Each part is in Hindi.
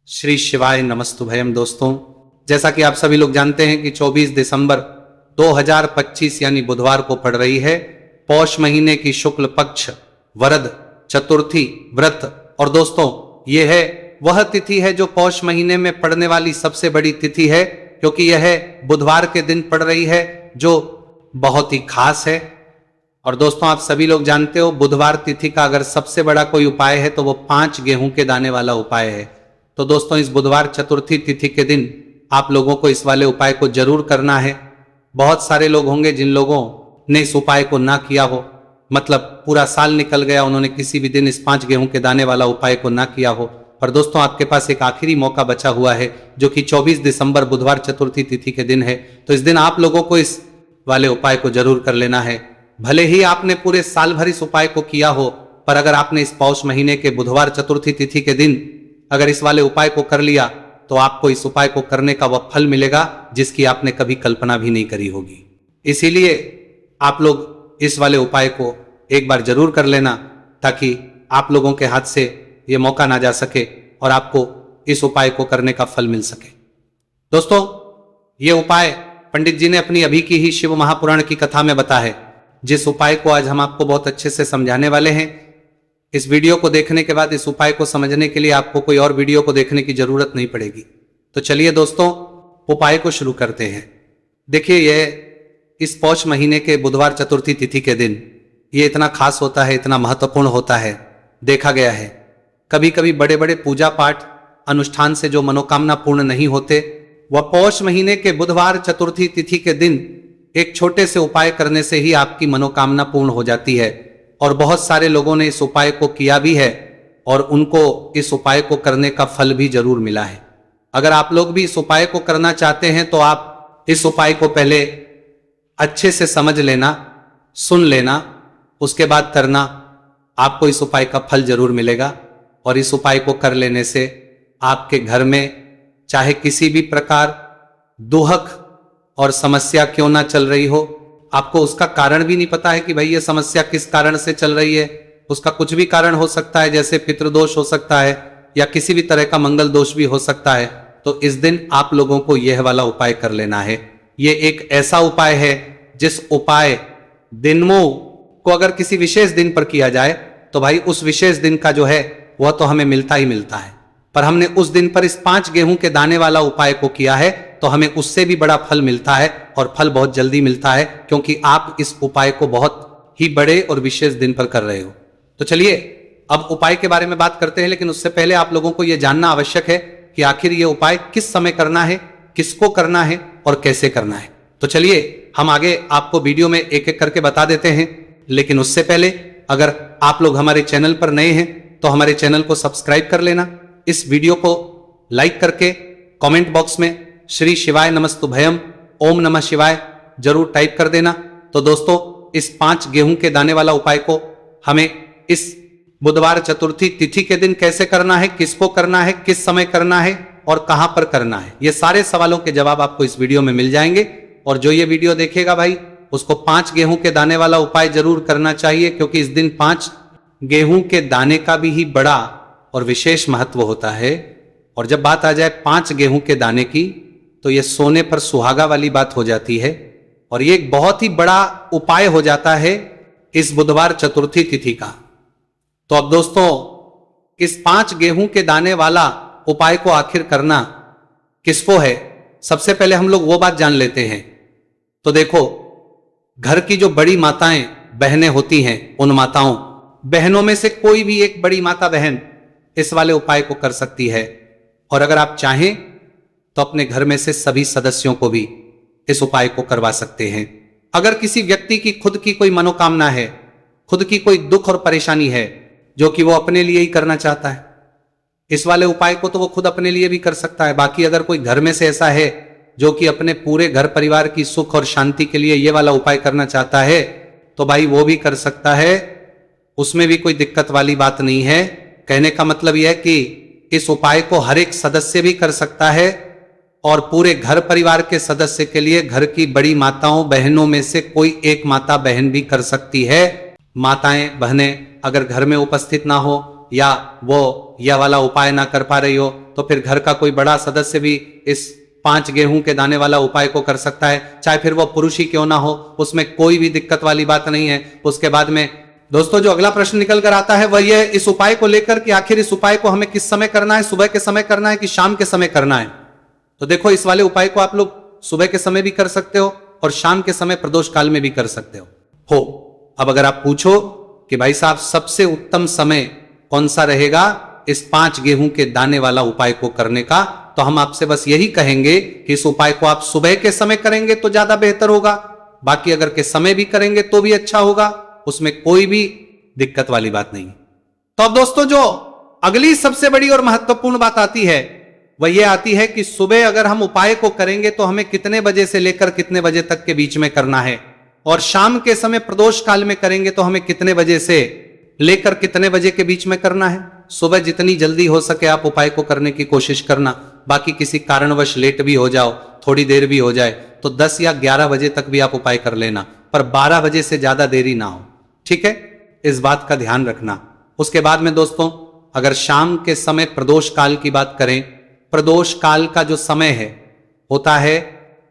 श्री शिवाय नमस्तुभयम। दोस्तों, जैसा कि आप सभी लोग जानते हैं कि 24 दिसंबर 2025 यानी बुधवार को पड़ रही है पौष महीने की शुक्ल पक्ष वरद चतुर्थी व्रत। और दोस्तों, ये है वह तिथि है जो पौष महीने में पड़ने वाली सबसे बड़ी तिथि है, क्योंकि यह बुधवार के दिन पड़ रही है जो बहुत ही खास है। और दोस्तों, आप सभी लोग जानते हो बुधवार तिथि का अगर सबसे बड़ा कोई उपाय है तो वो 5 गेहूं के दाने वाला उपाय है। तो दोस्तों, इस बुधवार चतुर्थी तिथि के दिन आप लोगों को इस वाले उपाय को जरूर करना है। बहुत सारे लोग होंगे जिन लोगों ने इस उपाय को ना किया हो, मतलब पूरा साल निकल गया, उन्होंने किसी भी दिन इस 5 गेहूं के दाने वाला उपाय को ना किया हो। पर दोस्तों, आपके पास एक आखिरी मौका बचा हुआ है जो कि 24 दिसंबर बुधवार चतुर्थी तिथि के दिन है। तो इस दिन आप लोगों को इस वाले उपाय को जरूर कर लेना है। भले ही आपने पूरे साल भर इस उपाय को किया हो, पर अगर आपने इस पौष महीने के बुधवार चतुर्थी तिथि के दिन अगर इस वाले उपाय को कर लिया तो आपको इस उपाय को करने का वह फल मिलेगा जिसकी आपने कभी कल्पना भी नहीं करी होगी। इसीलिए आप लोग इस वाले उपाय को एक बार जरूर कर लेना, ताकि आप लोगों के हाथ से ये मौका ना जा सके और आपको इस उपाय को करने का फल मिल सके। दोस्तों, ये उपाय पंडित जी ने अपनी अभी की ही शिव महापुराण की कथा में बताया है, जिस उपाय को आज हम आपको बहुत अच्छे से समझाने वाले हैं। इस वीडियो को देखने के बाद इस उपाय को समझने के लिए आपको कोई और वीडियो को देखने की जरूरत नहीं पड़ेगी। तो चलिए दोस्तों, उपाय को शुरू करते हैं। देखिए, यह इस पौष महीने के बुधवार चतुर्थी तिथि के दिन ये इतना खास होता है, इतना महत्वपूर्ण होता है। देखा गया है कभी कभी बड़े बड़े पूजा पाठ अनुष्ठान से जो मनोकामना पूर्ण नहीं होते, वह पौष महीने के बुधवार चतुर्थी तिथि के दिन एक छोटे से उपाय करने से ही आपकी मनोकामना पूर्ण हो जाती है। और बहुत सारे लोगों ने इस उपाय को किया भी है और उनको इस उपाय को करने का फल भी जरूर मिला है। अगर आप लोग भी इस उपाय को करना चाहते हैं तो आप इस उपाय को पहले अच्छे से समझ लेना, सुन लेना, उसके बाद करना। आपको इस उपाय का फल जरूर मिलेगा। और इस उपाय को कर लेने से आपके घर में चाहे किसी भी प्रकार दुहक और समस्या क्यों ना चल रही हो, आपको उसका कारण भी नहीं पता है कि भाई ये समस्या किस कारण से चल रही है। उसका कुछ भी कारण हो सकता है, जैसे पितृदोष हो सकता है या किसी भी तरह का मंगल दोष भी हो सकता है। तो इस दिन आप लोगों को यह वाला उपाय कर लेना है। ये एक ऐसा उपाय है जिस उपाय दिनों को अगर किसी विशेष दिन पर किया जाए तो भाई उस विशेष दिन का जो है वह तो हमें मिलता ही मिलता है। पर हमने उस दिन पर इस 5 गेहूं के दाने वाला उपाय को किया है तो हमें उससे भी बड़ा फल मिलता है, और फल बहुत जल्दी मिलता है, क्योंकि आप इस उपाय को बहुत ही बड़े और विशेष दिन पर कर रहे हो। तो चलिए अब उपाय के बारे में बात करते हैं, लेकिन उससे पहले आप लोगों को यह जानना आवश्यक है कि आखिर यह उपाय किस समय करना है, किसको करना है और कैसे करना है। तो चलिए हम आगे आपको वीडियो में एक एक करके बता देते हैं। लेकिन उससे पहले अगर आप लोग हमारे चैनल पर नए हैं तो हमारे चैनल को सब्सक्राइब कर लेना। इस वीडियो को लाइक करके कमेंट बॉक्स में श्री शिवाय नमस्तुभयम ओम नमः शिवाय जरूर टाइप कर देना। तो दोस्तों, इस 5 गेहूं के दाने वाला उपाय को हमें इस बुधवार चतुर्थी तिथि के दिन कैसे करना है, किसको करना है, किस समय करना है और कहां पर करना है, ये सारे सवालों के जवाब आपको इस वीडियो में मिल जाएंगे। और जो ये वीडियो देखेगा भाई, उसको 5 गेहूं के दाने वाला उपाय जरूर करना चाहिए, क्योंकि इस दिन 5 गेहूं के दाने का भी ही बड़ा और विशेष महत्व होता है। और जब बात आ जाए 5 गेहूं के दाने की, तो यह सोने पर सुहागा वाली बात हो जाती है और ये एक बहुत ही बड़ा उपाय हो जाता है इस बुधवार चतुर्थी तिथि का। तो अब दोस्तों, इस 5 गेहूं के दाने वाला उपाय को आखिर करना किसको है, सबसे पहले हम लोग वो बात जान लेते हैं। तो देखो, घर की जो बड़ी माताएं बहनें होती हैं, उन माताओं बहनों में से कोई भी एक बड़ी माता बहन इस वाले उपाय को कर सकती है। और अगर आप चाहें तो अपने घर में से सभी सदस्यों को भी इस उपाय को करवा सकते हैं। अगर किसी व्यक्ति की खुद की कोई मनोकामना है, खुद की कोई दुख और परेशानी है जो कि वो अपने लिए ही करना चाहता है, इस वाले उपाय को तो वो खुद अपने लिए भी कर सकता है। बाकी अगर कोई घर में से ऐसा है जो कि अपने पूरे घर परिवार की सुख और शांति के लिए ये वाला उपाय करना चाहता है, तो भाई वो भी कर सकता है, उसमें भी कोई दिक्कत वाली बात नहीं है। कहने का मतलब यह है कि इस उपाय को हर एक सदस्य भी कर सकता है और पूरे घर परिवार के सदस्य के लिए घर की बड़ी माताओं बहनों में से कोई एक माता बहन भी कर सकती है। माताएं बहनें अगर घर में उपस्थित ना हो या वो यह वाला उपाय ना कर पा रही हो तो फिर घर का कोई बड़ा सदस्य भी इस 5 गेहूं के दाने वाला उपाय को कर सकता है, चाहे फिर वो पुरुष ही क्यों ना हो, उसमें कोई भी दिक्कत वाली बात नहीं है। उसके बाद में दोस्तों जो अगला प्रश्न निकल कर आता है वह यह इस उपाय को लेकर कि आखिर इस उपाय को हमें किस समय करना है, सुबह के समय करना है कि शाम के समय करना है। तो देखो इस वाले उपाय को आप लोग सुबह के समय भी कर सकते हो और शाम के समय प्रदोष काल में भी कर सकते हो। अब अगर आप पूछो कि भाई साहब सबसे उत्तम समय कौन सा रहेगा इस 5 गेहूं के दाने वाला उपाय को करने का, तो हम आपसे बस यही कहेंगे कि इस उपाय को आप सुबह के समय करेंगे तो ज्यादा बेहतर होगा, बाकी अगर के समय भी करेंगे तो भी अच्छा होगा, उसमें कोई भी दिक्कत वाली बात नहीं। तो अब दोस्तों जो अगली सबसे बड़ी और महत्वपूर्ण बात आती है वह यह आती है कि सुबह अगर हम उपाय को करेंगे तो हमें कितने बजे से लेकर कितने बजे तक के बीच में करना है, और शाम के समय प्रदोष काल में करेंगे तो हमें कितने बजे से लेकर कितने बजे के बीच में करना है। सुबह जितनी जल्दी हो सके आप उपाय को करने की कोशिश करना, बाकी किसी कारणवश लेट भी हो जाओ, थोड़ी देर भी हो जाए तो 10 या 11 बजे तक भी आप उपाय कर लेना, पर 12 बजे से ज्यादा देरी ना हो, ठीक है, इस बात का ध्यान रखना। उसके बाद में दोस्तों अगर शाम के समय प्रदोष काल की बात करें, प्रदोष काल का जो समय है होता है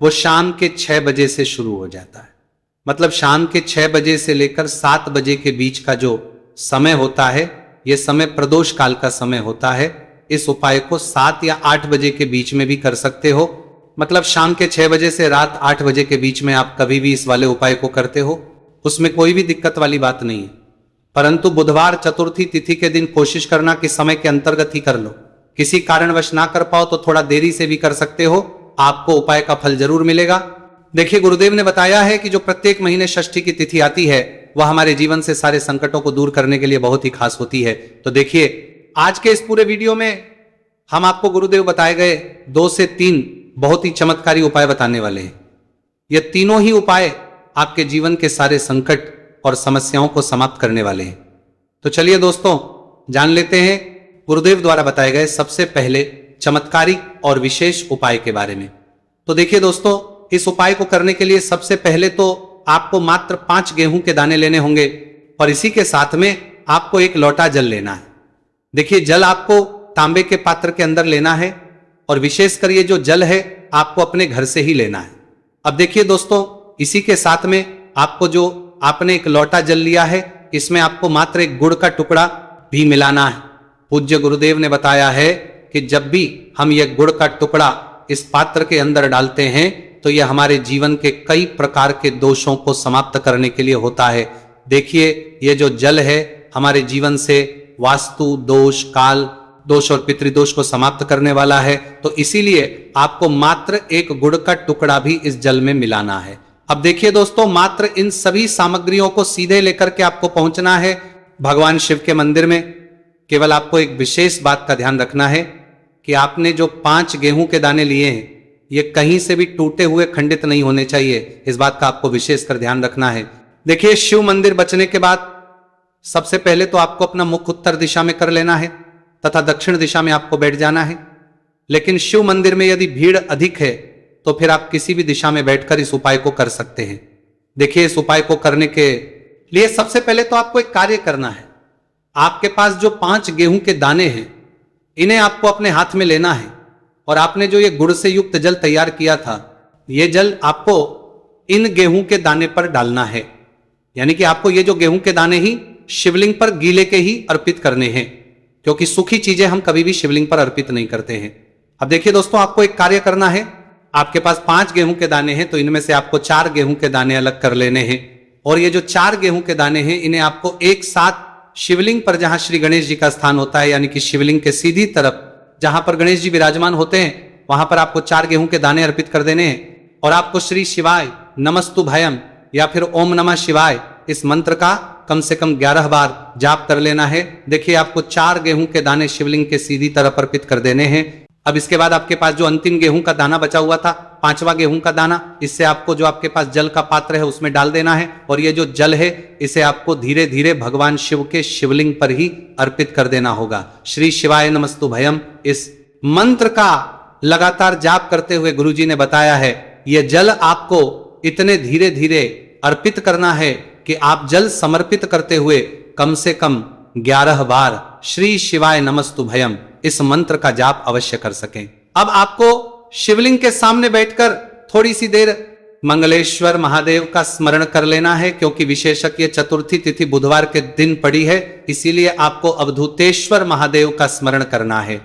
वो शाम के 6 बजे से शुरू हो जाता है, मतलब शाम के 6 बजे से लेकर 7 बजे के बीच का जो समय होता है यह समय प्रदोष काल का समय होता है। इस उपाय को 7 या 8 बजे के बीच में भी कर सकते हो, मतलब शाम के 6 बजे से रात 8 बजे के बीच में आप कभी भी इस वाले उपाय को करते हो, उसमें कोई भी दिक्कत वाली बात नहीं है। परंतु बुधवार चतुर्थी तिथि के दिन कोशिश करना कि समय के अंतर्गत ही कर लो, किसी कारणवश ना कर पाओ तो थोड़ा देरी से भी कर सकते हो, आपको उपाय का फल जरूर मिलेगा। देखिए गुरुदेव ने बताया है कि जो प्रत्येक महीने षष्ठी की तिथि आती है वह हमारे जीवन से सारे संकटों को दूर करने के लिए बहुत ही खास होती है। तो देखिए आज के इस पूरे वीडियो में हम आपको गुरुदेव बताए गए 2 से 3 बहुत ही चमत्कारी उपाय बताने वाले हैं। ये तीनों ही उपाय आपके जीवन के सारे संकट और समस्याओं को समाप्त करने वाले हैं। तो चलिए दोस्तों जान लेते हैं गुरुदेव द्वारा बताए गए सबसे पहले चमत्कारिक और विशेष उपाय के बारे में। तो देखिए दोस्तों इस उपाय को करने के लिए सबसे पहले तो आपको मात्र 5 गेहूं के दाने लेने होंगे और इसी के साथ में आपको 1 लोटा जल लेना है। देखिए जल आपको तांबे के पात्र के अंदर लेना है और विशेषकर ये जो जल है आपको अपने घर से ही लेना है। अब देखिए दोस्तों इसी के साथ में आपको जो आपने 1 लोटा जल लिया है इसमें आपको मात्र 1 गुड़ का टुकड़ा भी मिलाना है। पूज्य गुरुदेव ने बताया है कि जब भी हम यह गुड़ का टुकड़ा इस पात्र के अंदर डालते हैं तो यह हमारे जीवन के कई प्रकार के दोषों को समाप्त करने के लिए होता है। देखिए ये जो जल है हमारे जीवन से वास्तु दोष, काल दोष और पितृदोष को समाप्त करने वाला है, तो इसीलिए आपको मात्र 1 गुड़ का टुकड़ा भी इस जल में मिलाना है। अब देखिए दोस्तों मात्र इन सभी सामग्रियों को सीधे लेकर के आपको पहुंचना है भगवान शिव के मंदिर में। केवल आपको एक विशेष बात का ध्यान रखना है कि आपने जो 5 गेहूं के दाने लिए हैं ये कहीं से भी टूटे हुए खंडित नहीं होने चाहिए, इस बात का आपको विशेष कर ध्यान रखना है। देखिए शिव मंदिर बचने के बाद सबसे पहले तो आपको अपना मुख उत्तर दिशा में कर लेना है तथा दक्षिण दिशा में आपको बैठ जाना है। लेकिन शिव मंदिर में यदि भीड़ अधिक है तो फिर आप किसी भी दिशा में बैठकर इस उपाय को कर सकते हैं। देखिए इस उपाय को करने के लिए सबसे पहले तो आपको एक कार्य करना है। आपके पास जो 5 गेहूं के दाने हैं इन्हें आपको अपने हाथ में लेना है और आपने जो ये गुड़ से युक्त जल तैयार किया था ये जल आपको इन गेहूं के दाने पर डालना है, यानी कि आपको ये जो गेहूं के दाने ही शिवलिंग पर गीले के ही अर्पित करने हैं, क्योंकि सूखी चीजें हम कभी भी शिवलिंग पर अर्पित नहीं करते हैं। अब देखिए दोस्तों आपको एक कार्य करना है, आपके पास 5 गेहूं के दाने हैं तो इनमें से आपको 4 गेहूं के दाने अलग कर लेने हैं और ये जो 4 गेहूं के दाने हैं इन्हें आपको एक साथ शिवलिंग पर जहां श्री गणेश जी का स्थान होता है, यानी कि शिवलिंग के सीधी तरफ जहां पर गणेश जी विराजमान होते हैं वहां पर आपको 4 गेहूं के दाने अर्पित कर देने हैं और आपको श्री शिवाय नमस्तु भयम या फिर ओम नमः शिवाय इस मंत्र का कम से कम 11 बार जाप कर लेना है। देखिए आपको 4 गेहूं के दाने शिवलिंग के सीधी तरफ अर्पित कर देने हैं। अब इसके बाद आपके पास जो अंतिम गेहूं का दाना बचा हुआ था 5वां गेहूं का दाना, इससे आपको जो आपके पास जल का पात्र है उसमें डाल देना है और ये जो जल है इसे आपको धीरे धीरे भगवान शिव के शिवलिंग पर ही अर्पित कर देना होगा। श्री शिवाय नमस्तु भयम इस मंत्र का लगातार जाप करते हुए गुरुजी ने बताया है यह जल आपको इतने धीरे धीरे अर्पित करना है कि आप जल समर्पित करते हुए कम से कम 11 बार श्री शिवाय नमस्तु भयम इस मंत्र का जाप अवश्य कर सकें। अब आपको शिवलिंग के सामने बैठकर थोड़ी सी देर मंगलेश्वर महादेव का स्मरण कर लेना है, क्योंकि विशेषक ये चतुर्थी तिथि बुधवार के दिन पड़ी है, इसीलिए आपको अवधूतेश्वर महादेव का स्मरण करना है।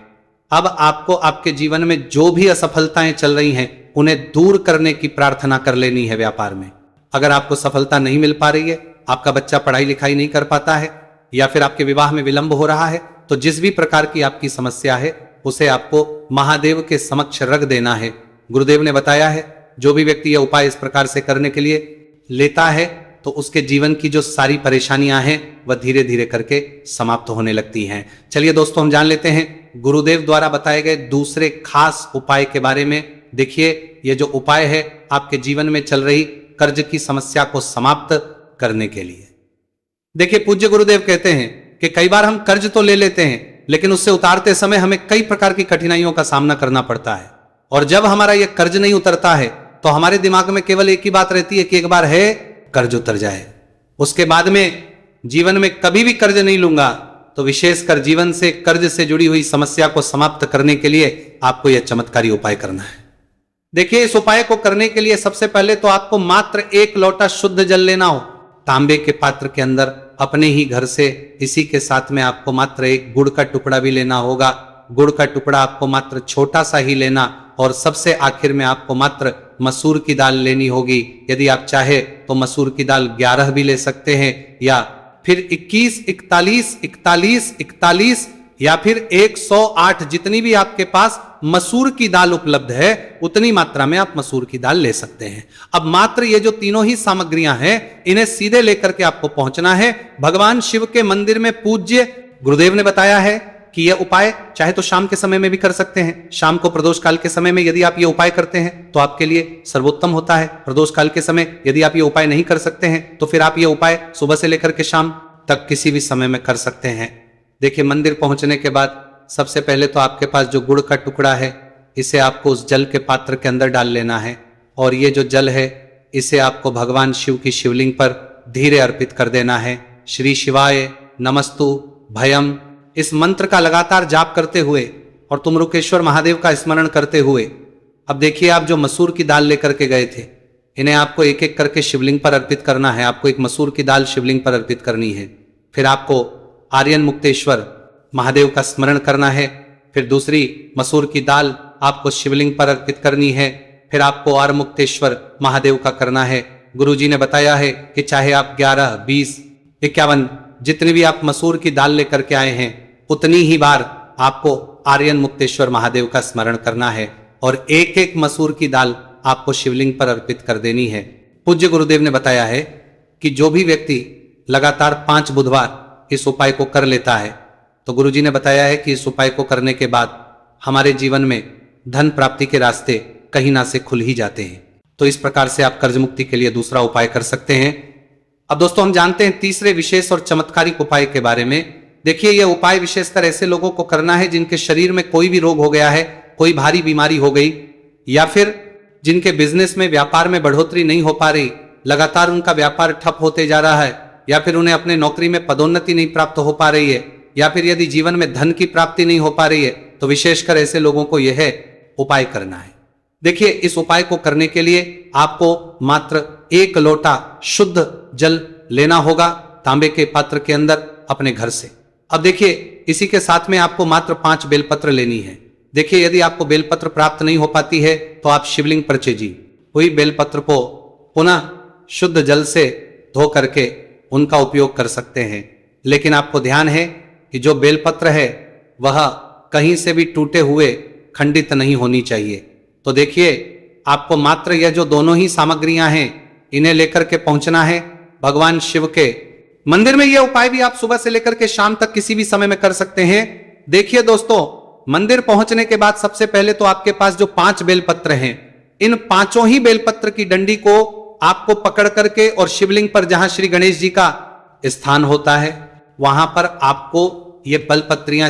अब आपको आपके जीवन में जो भी असफलताएं चल रही हैं उन्हें दूर करने की प्रार्थना कर लेनी है। व्यापार में अगर आपको सफलता नहीं मिल पा रही है, आपका बच्चा पढ़ाई लिखाई नहीं कर पाता है, या फिर आपके विवाह में विलंब हो रहा है, तो जिस भी प्रकार की आपकी समस्या है उसे आपको महादेव के समक्ष रख देना है। गुरुदेव ने बताया है जो भी व्यक्ति यह उपाय इस प्रकार से करने के लिए लेता है तो उसके जीवन की जो सारी परेशानियां हैं वह धीरे धीरे करके समाप्त होने लगती हैं। चलिए दोस्तों, हम जान लेते हैं गुरुदेव द्वारा बताए गए दूसरे खास उपाय के बारे में। देखिए, यह जो उपाय है आपके जीवन में चल रही कर्ज की समस्या को समाप्त करने के लिए। देखिए, पूज्य गुरुदेव कहते हैं कि कई बार हम कर्ज तो ले लेते हैं, लेकिन उससे उतारते समय हमें कई प्रकार की कठिनाइयों का सामना करना पड़ता है। और जब हमारा यह कर्ज नहीं उतरता है तो हमारे दिमाग में केवल एक ही बात रहती है कि एक बार है कर्ज उतर जाए, उसके बाद में जीवन में कभी भी कर्ज नहीं लूंगा। तो विशेषकर जीवन से कर्ज से जुड़ी हुई समस्या को समाप्त करने के लिए आपको यह चमत्कारी उपाय करना है। देखिए, इस उपाय को करने के लिए सबसे पहले तो आपको मात्र 1 लोटा शुद्ध जल लेना हो, तांबे के पात्र के अंदर अपने ही घर से। इसी के साथ में आपको मात्र 1 गुड़ का टुकड़ा भी लेना होगा। गुड़ का टुकड़ा आपको मात्र छोटा सा ही लेना, और सबसे आखिर में आपको मात्र मसूर की दाल लेनी होगी। यदि आप चाहे तो मसूर की दाल 11 भी ले सकते हैं, या फिर 21, 41, 41, 41 या फिर 108, जितनी भी आपके पास मसूर की दाल उपलब्ध है उतनी मात्रा में आप मसूर की दाल ले सकते हैं। अब मात्र ये जो तीनों ही सामग्रियां हैं इन्हें सीधे लेकर के आपको पहुंचना है भगवान शिव के मंदिर में। पूज्य गुरुदेव ने बताया है कि यह उपाय चाहे तो शाम के समय में भी कर सकते हैं। शाम को प्रदोष काल के समय में यदि आप ये उपाय करते हैं तो आपके लिए सर्वोत्तम होता है। प्रदोष काल के समय यदि आप ये उपाय नहीं कर सकते हैं तो फिर आप ये उपाय सुबह से लेकर के शाम तक किसी भी समय में कर सकते हैं। देखिए, मंदिर पहुंचने के बाद सबसे पहले तो आपके पास जो गुड़ का टुकड़ा है इसे आपको उस जल के पात्र के अंदर डाल लेना है, और ये जो जल है इसे आपको भगवान शिव की शिवलिंग पर धीरे अर्पित कर देना है। श्री शिवाय नमस्तु भयम इस मंत्र का लगातार जाप करते हुए और तुमरुकेश्वर महादेव का स्मरण करते हुए, अब देखिए, आप जो मसूर की दाल लेकर के गए थे इन्हें आपको एक एक करके शिवलिंग पर अर्पित करना है। आपको एक मसूर की दाल शिवलिंग पर अर्पित करनी है, फिर आपको आर्यन मुक्तेश्वर महादेव का स्मरण करना है, फिर दूसरी मसूर की दाल आपको शिवलिंग पर अर्पित करनी है, फिर आपको आर मुक्तेश्वर महादेव का करना है। गुरुजी ने बताया है कि चाहे आप 11, 20, 51 जितनी भी आप मसूर की दाल लेकर के आए हैं उतनी ही बार आपको आर्यन मुक्तेश्वर महादेव का स्मरण करना है, और एक एक मसूर की दाल आपको शिवलिंग पर अर्पित कर देनी है। पूज्य गुरुदेव ने बताया है कि जो भी व्यक्ति लगातार 5 बुधवार इस उपाय को कर लेता है तो गुरुजी ने बताया है कि इस उपाय को करने के बाद हमारे जीवन में धन प्राप्ति के रास्ते कहीं ना से खुल ही जाते हैं। तो इस प्रकार से आप कर्ज मुक्ति के लिए दूसरा उपाय कर सकते हैं। अब दोस्तों, हम जानते हैं तीसरे विशेष और चमत्कारिक उपाय के बारे में। देखिए, यह उपाय विशेषकर ऐसे लोगों को करना है जिनके शरीर में कोई भी रोग हो गया है, कोई भारी बीमारी हो गई, या फिर जिनके बिजनेस में व्यापार में बढ़ोतरी नहीं हो पा रही, लगातार उनका व्यापार ठप होते जा रहा है, या फिर उन्हें अपने नौकरी में पदोन्नति नहीं प्राप्त हो पा रही है, या फिर यदि जीवन में धन की प्राप्ति नहीं हो पा रही है, तो विशेषकर ऐसे लोगों को यह उपाय करना है। देखिए, इस उपाय को करने के लिए आपको मात्र 1 लोटा शुद्ध जल लेना होगा तांबे के पात्र के अंदर अपने घर से। अब देखिए, इसी के साथ में आपको मात्र 5 बेलपत्र लेनी है। देखिए, यदि आपको बेलपत्र प्राप्त नहीं हो पाती है तो आप शिवलिंग पर चीजी हुई बेलपत्र को पुनः शुद्ध जल से धो करके उनका उपयोग कर सकते हैं। लेकिन आपको ध्यान है कि जो बेलपत्र है वह कहीं से भी टूटे हुए खंडित नहीं होनी चाहिए। तो देखिए, आपको मात्र यह जो दोनों ही सामग्रियां हैं इन्हें लेकर के पहुंचना है भगवान शिव के मंदिर में। यह उपाय भी आप सुबह से लेकर के शाम तक किसी भी समय में कर सकते हैं। देखिए दोस्तों, मंदिर पहुंचने के बाद सबसे पहले तो आपके पास जो 5 बेलपत्र हैं, इन 5 ही बेलपत्र की डंडी को आपको पकड़ करके और शिवलिंग पर जहां श्री गणेश जी का स्थान होता है वहां पर आपको ये बलपत्रियां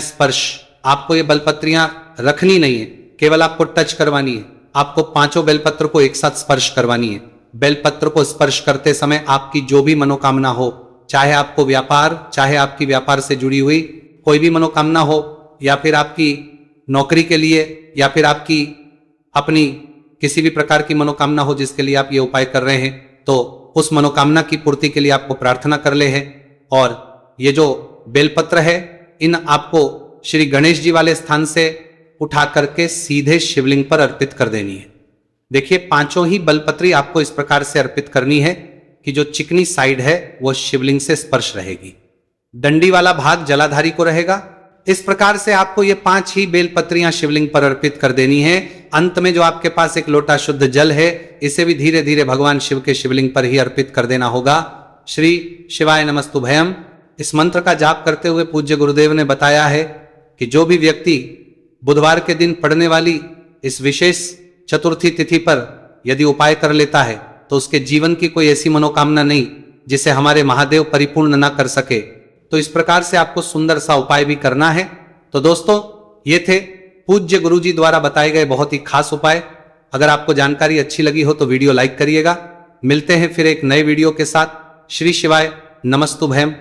आपको ये बलपत्रियां रखनी नहीं है, केवल आपको टच करवानी है। आपको 5 बेलपत्र को एक साथ स्पर्श करवानी है। बेलपत्र को स्पर्श करते समय आपकी जो भी मनोकामना हो, चाहे आपको व्यापार, चाहे आपकी व्यापार से जुड़ी हुई कोई भी मनोकामना हो, या फिर आपकी नौकरी के लिए, या फिर आपकी अपनी किसी भी प्रकार की मनोकामना हो जिसके लिए आप ये उपाय कर रहे हैं, तो उस मनोकामना की पूर्ति के लिए आपको प्रार्थना कर ले है। और ये जो बेलपत्र है, इन आपको श्री गणेश जी वाले स्थान से उठा करके सीधे शिवलिंग पर अर्पित कर देनी है। देखिए, पांचों ही बेलपत्री आपको इस प्रकार से अर्पित करनी है कि जो चिकनी साइड है वो शिवलिंग से स्पर्श रहेगी, डंडी वाला भाग जलाधारी को रहेगा। इस प्रकार से आपको ये 5 ही बेलपत्रियां शिवलिंग पर अर्पित कर देनी है। अंत में जो आपके पास एक लोटा शुद्ध जल है, इसे भी धीरे धीरे भगवान शिव के शिवलिंग पर ही अर्पित कर देना होगा। श्री शिवाय नमस्तुभयम इस मंत्र का जाप करते हुए पूज्य गुरुदेव ने बताया है कि जो भी व्यक्ति बुधवार के दिन पड़ने वाली इस विशेष चतुर्थी तिथि पर यदि उपाय कर लेता है तो उसके जीवन की कोई ऐसी मनोकामना नहीं जिसे हमारे महादेव परिपूर्ण ना कर सके। तो इस प्रकार से आपको सुंदर सा उपाय भी करना है। तो दोस्तों, ये थे पूज्य गुरुजी द्वारा बताए गए बहुत ही खास उपाय। अगर आपको जानकारी अच्छी लगी हो तो वीडियो लाइक करिएगा। मिलते हैं फिर एक नए वीडियो के साथ। श्री शिवाय नमस्तुभयम।